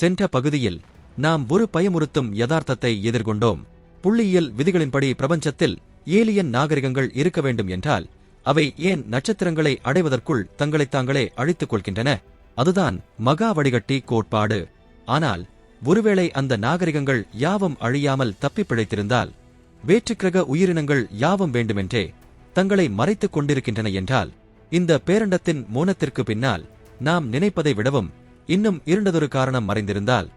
சென்ற பகுதியில் நாம் ஒரு பயமுறுத்தும் யதார்த்தத்தை எதிர்கொண்டோம். புள்ளியியல் விதிகளின்படி பிரபஞ்சத்தில் ஏலியன் நாகரிகங்கள் இருக்க வேண்டும் என்றால் அவை ஏன் நட்சத்திரங்களை அடைவதற்குள் தங்களைத் தாங்களே அழித்துக் கொள்கின்றன? அதுதான் மகா வடிகட்டி கோட்பாடு. ஆனால் ஒருவேளை அந்த நாகரிகங்கள் யாவும் அழியாமல் தப்பிப் பிழைத்திருந்தால், வேற்றுக்கிரக உயிரினங்கள் யாவும் வேண்டுமென்றே தங்களை மறைத்துக் கொண்டிருக்கின்றன என்றால், இந்த பேரண்டத்தின் மோனத்திற்கு பின்னால் நாம் நினைப்பதை விடவும் இன்னும் இருண்டதொரு காரணம் மறைந்திருந்தால்?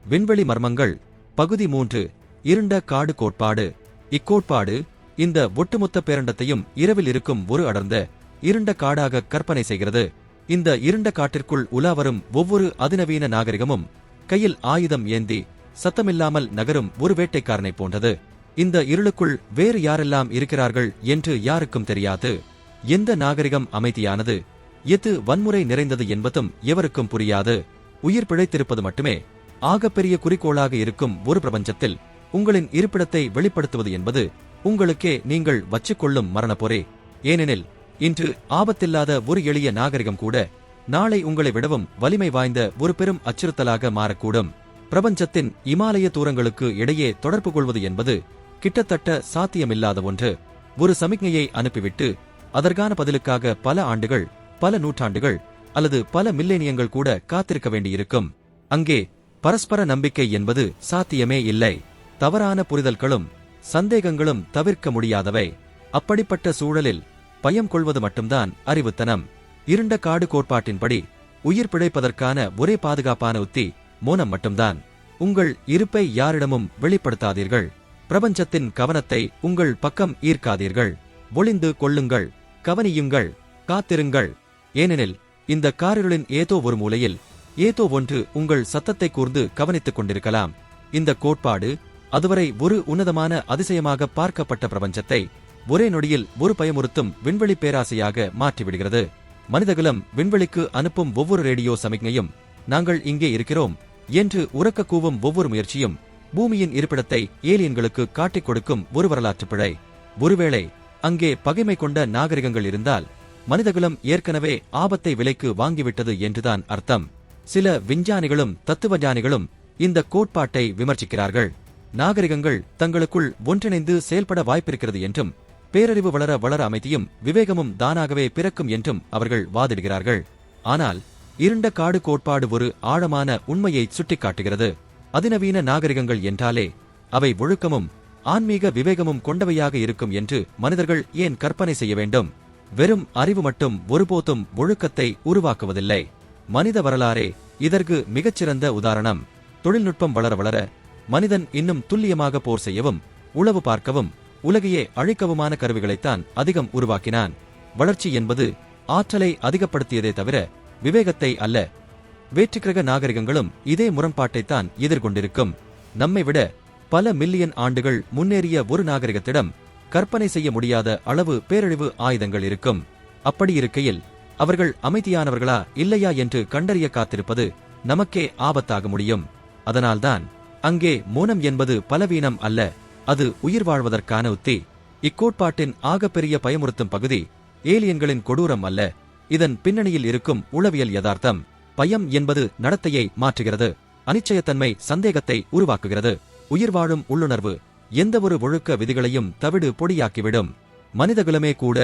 விண்வெளி மர்மங்கள் பகுதி 3 இருண்ட காடு கோட்பாடு. இக்கோட்பாடு இந்த ஒட்டுமொத்த பேரண்டத்தையும் இரவில் இருக்கும் ஒரு அடர்ந்த இருண்ட காடாக கற்பனை செய்கிறது. இந்த இருண்ட காட்டிற்குள் உலாவரும் ஒவ்வொரு அதிநவீன நாகரிகமும் கையில் ஆயுதம் ஏந்தி சத்தமில்லாமல் நகரும் ஒரு வேட்டைக்காரனைப் போன்றது. இந்த இருளுக்குள் வேறு யாரெல்லாம் இருக்கிறார்கள் என்று யாருக்கும் தெரியாது. எந்த நாகரிகம் அமைதியானது, எது வன்முறை நிறைந்தது என்பதும் எவருக்கும் புரியாது. உயிர் பிழைத்திருப்பது மட்டுமே ஆகப்பெரிய குறிக்கோளாக இருக்கும் ஒரு பிரபஞ்சத்தில் உங்களின் இருப்பிடத்தை வெளிப்படுத்துவது என்பது உங்களுக்கே நீங்கள் வச்சுக்கொள்ளும் மரணப்பொறே. ஏனெனில் இன்று ஆபத்தில்லாத ஒரு எளிய நாகரிகம் கூட நாளை உங்களை விடவும் வலிமை வாய்ந்த ஒரு பெரும் அச்சுறுத்தலாக மாறக்கூடும். பிரபஞ்சத்தின் இமாலய தூரங்களுக்கு இடையே தொடர்பு கொள்வது என்பது கிட்டத்தட்ட சாத்தியமில்லாத ஒன்று. ஒரு சமிக்ஞையை அனுப்பிவிட்டு அதற்கான பதிலுக்காக பல ஆண்டுகள், பல நூற்றாண்டுகள் அல்லது பல மில்லேனியங்கள் கூட காத்திருக்க வேண்டியிருக்கும். அங்கே பரஸ்பர நம்பிக்கை என்பது சாத்தியமே இல்லை. தவறான புரிதல்களும் சந்தேகங்களும் தவிர்க்க முடியாதவை. அப்படிப்பட்ட சூழலில் பயம் கொள்வது மட்டும்தான் அறிவுத்தனம். இருண்ட காடு கோட்பாட்டின்படி உயிர் பிழைப்பதற்கான ஒரே பாதுகாப்பான உத்தி மோனம் மட்டும்தான். உங்கள் இருப்பை யாரிடமும் வெளிப்படுத்தாதீர்கள். பிரபஞ்சத்தின் கவனத்தை உங்கள் பக்கம் ஈர்க்காதீர்கள். ஒளிந்து கொள்ளுங்கள், கவனியுங்கள், காத்திருங்கள். ஏனெனில் இந்த காரிருளின் ஏதோ ஒரு மூலையில் ஏதோ ஒன்று உங்கள் சத்தத்தை கூர்ந்து கவனித்துக் கொண்டிருக்கலாம். இந்த கோட்பாடு அதுவரை ஒரு உன்னதமான அதிசயமாக பார்க்கப்பட்ட பிரபஞ்சத்தை ஒரே நொடியில் ஒரு பயமுறுத்தும் விண்வெளி பேராசையாக மாற்றிவிடுகிறது. மனிதகுலம் விண்வெளிக்கு அனுப்பும் ஒவ்வொரு ரேடியோ சமிக்ஞையும், நாங்கள் இங்கே இருக்கிறோம் என்று உரக்க கூவும் ஒவ்வொரு முயற்சியும் பூமியின் இருப்பிடத்தை ஏலியன்களுக்கு காட்டிக் கொடுக்கும் ஒரு வரலாற்று பிழை. ஒருவேளை அங்கே பகைமை கொண்ட நாகரிகங்கள் இருந்தால் மனிதகுலம் ஏற்கனவே ஆபத்தை விலைக்கு வாங்கிவிட்டது என்றுதான் அர்த்தம். சில விஞ்ஞானிகளும் தத்துவஞானிகளும் இந்த கோட்பாட்டை விமர்சிக்கிறார்கள். நாகரிகங்கள் தங்களுக்குள் ஒன்றிணைந்து செயல்பட வாய்ப்பிருக்கிறது என்றும், பேரறிவு வளர வளர அமைதியும் விவேகமும் தானாகவே பிறக்கும் என்றும் அவர்கள் வாதிடுகிறார்கள். ஆனால் இருண்ட காடு கோட்பாடு ஒரு ஆழமான உண்மையை சுட்டிக்காட்டுகிறது. அதிநவீன நாகரிகங்கள் என்றாலே அவை ஒழுக்கமும் ஆன்மீக விவேகமும் கொண்டவையாக இருக்கும் என்று மனிதர்கள் ஏன் கற்பனை செய்ய வேண்டும்? வெறும் அறிவு மட்டும் ஒருபோதும் ஒழுக்கத்தை உருவாக்குவதில்லை. மனித வரலாறே இதற்கு மிகச்சிறந்த உதாரணம். தொழில்நுட்பம் வளர வளர மனிதன் இன்னும் துல்லியமாக போர் செய்யவும், உளவு பார்க்கவும், உலகையே அழிக்கவுமான கருவிகளைத்தான் அதிகம் உருவாக்கினான். வளர்ச்சி என்பது ஆற்றலை அதிகப்படுத்தியதே தவிர விவேகத்தை அல்ல. வேற்றுக்கிரக நாகரிகங்களும் இதே முரண்பாட்டைத்தான் எதிர்கொண்டிருக்கும். நம்மை விட பல மில்லியன் ஆண்டுகள் முன்னேறிய ஒரு நாகரிகத்திடம் கற்பனை செய்ய முடியாத அளவு பேரழிவு ஆயுதங்கள் இருக்கும். அப்படி இருக்கையில் அவர்கள் அமைதியானவர்களா இல்லையா என்று கண்டறிய காத்திருப்பது நமக்கே ஆபத்தாக முடியும். அதனால்தான் அங்கே மோனம் என்பது பலவீனம் அல்ல, அது உயிர் வாழ்வதற்கான உத்தி. இக்கோட்பாட்டின் ஆகப்பெரிய பயமுறுத்தும் பகுதி ஏலியன்களின் கொடூரம் அல்ல, இதன் பின்னணியில் இருக்கும் உளவியல் யதார்த்தம். பயம் என்பது நடத்தையை மாற்றுகிறது. அனிச்சயத்தன்மை சந்தேகத்தை உருவாக்குகிறது. உயிர் வாழும் உள்ளுணர்வு எந்தவொரு ஒழுக்க விதிகளையும் தவிடு பொடியாக்கிவிடும். மனிதகுலமே கூட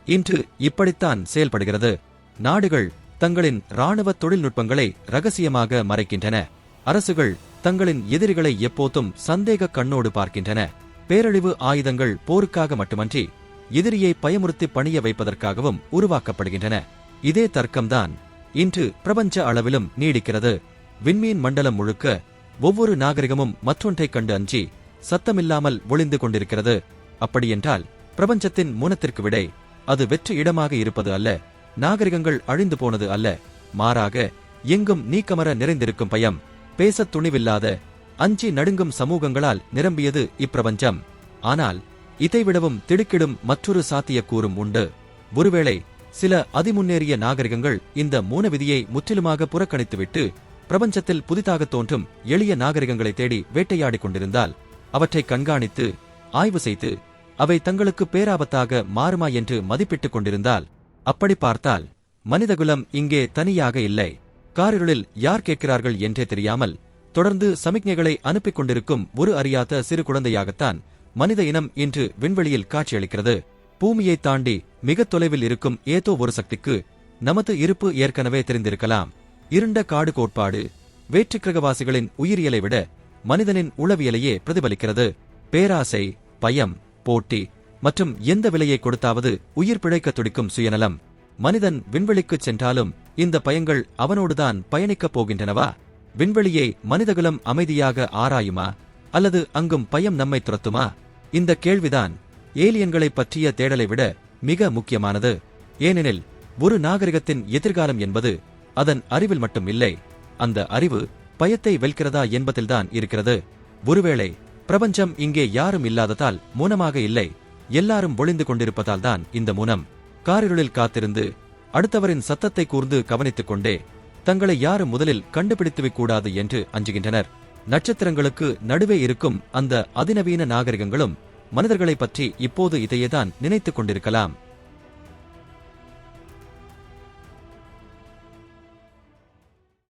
இன்று இப்படித்தான் செயல்படுகிறது. நாடுகள் தங்களின் இராணுவ தொழில்நுட்பங்களை ரகசியமாக மறைக்கின்றன. அரசுகள் தங்களின் எதிரிகளை எப்போதும் சந்தேக கண்ணோடு பார்க்கின்றன. பேரழிவு ஆயுதங்கள் போருக்காக மட்டுமன்றி எதிரியை பயமுறுத்தி பணிய வைப்பதற்காகவும் உருவாக்கப்படுகின்றன. இதே தர்க்கம்தான் இன்று பிரபஞ்ச அளவிலும் நீடிக்கிறது. விண்மீன் மண்டலம் முழுக்க ஒவ்வொரு நாகரிகமும் மற்றொன்றைக் கண்டு அஞ்சி சத்தமில்லாமல் ஒளிந்து கொண்டிருக்கிறது. அப்படியென்றால் பிரபஞ்சத்தின் மூனத்திற்கு விடை அது வெற்று இடமாக இருப்பது அல்ல, நாகரிகங்கள் அழிந்து போனது அல்ல, மாறாக எங்கும் நீக்கமர நிறைந்திருக்கும் பயம், பேசத் துணிவில்லாத அஞ்சி நடுங்கும் சமூகங்களால் நிரம்பியது இப்பிரபஞ்சம். ஆனால் இதைவிடவும் திடுக்கிடும் மற்றொரு சாத்தியக்கூறும் உண்டு. ஒருவேளை சில அதிமுன்னேறிய நாகரிகங்கள் இந்த மூன விதியை முற்றிலுமாக புறக்கணித்துவிட்டு பிரபஞ்சத்தில் புதிதாக தோன்றும் எளிய நாகரிகங்களை தேடி வேட்டையாடிக் கொண்டிருந்தால், அவற்றை கண்காணித்து ஆய்வு செய்து அவை தங்களுக்கு பேராபத்தாக மாறுமா என்று மதிப்பிட்டுக் கொண்டிருந்தால், அப்படி பார்த்தால் மனிதகுலம் இங்கே தனியாக இல்லை. காரிருளில் யார் கேட்கிறார்கள் என்றே தெரியாமல் தொடர்ந்து சமிக்ஞைகளை அனுப்பிக் கொண்டிருக்கும் ஒரு அறியாத சிறு குழந்தையாகத்தான் மனித இனம் இன்று விண்வெளியில் காட்சியளிக்கிறது. பூமியை தாண்டி மிகத் தொலைவில் இருக்கும் ஏதோ ஒரு சக்திக்கு நமது இருப்பு ஏற்கனவே தெரிந்திருக்கலாம். இருண்ட காடு கோட்பாடு வேற்றுக்கிரகவாசிகளின் உயிரியலை விட மனிதனின் உளவியலையே பிரதிபலிக்கிறது. பேராசை, பயம், போட்டி மற்றும் எந்த விலையை கொடுத்தாவது உயிர் பிழைக்க துடிக்கும் சுயநலம். மனிதன் விண்வெளிக்குச் சென்றாலும் இந்த பயங்கள் அவனோடுதான் பயணிக்கப் போகின்றனவா? விண்வெளியை மனிதகுலம் அமைதியாக ஆராயுமா அல்லது அங்கும் பயம் நம்மை துரத்துமா? இந்த கேள்விதான் ஏலியன்களைப் பற்றிய தேடலை விட மிக முக்கியமானது. ஏனெனில் ஒரு நாகரிகத்தின் எதிர்காலம் என்பது அதன் அறிவில் மட்டும் இல்லை, அந்த அறிவு பயத்தை வெல்கிறதா என்பதில்தான் இருக்கிறது. ஒருவேளை பிரபஞ்சம் இங்கே யாரும் இல்லாததால் மௌனமாக இல்லை, எல்லாரும் ஒளிந்து கொண்டிருப்பதால் தான் இந்த மௌனம். காரிருளில் காத்திருந்து அடுத்தவரின் சத்தத்தை கூர்ந்து கவனித்துக் கொண்டே தங்களை யாரும் முதலில் கண்டுபிடித்துவிடக் கூடாது என்று அஞ்சுகின்றனர். நட்சத்திரங்களுக்கு நடுவே இருக்கும் அந்த அதிநவீன நாகரிகங்களும் மனிதர்களைப் பற்றி இப்போது இதையேதான் நினைத்துக் கொண்டிருக்கலாம்.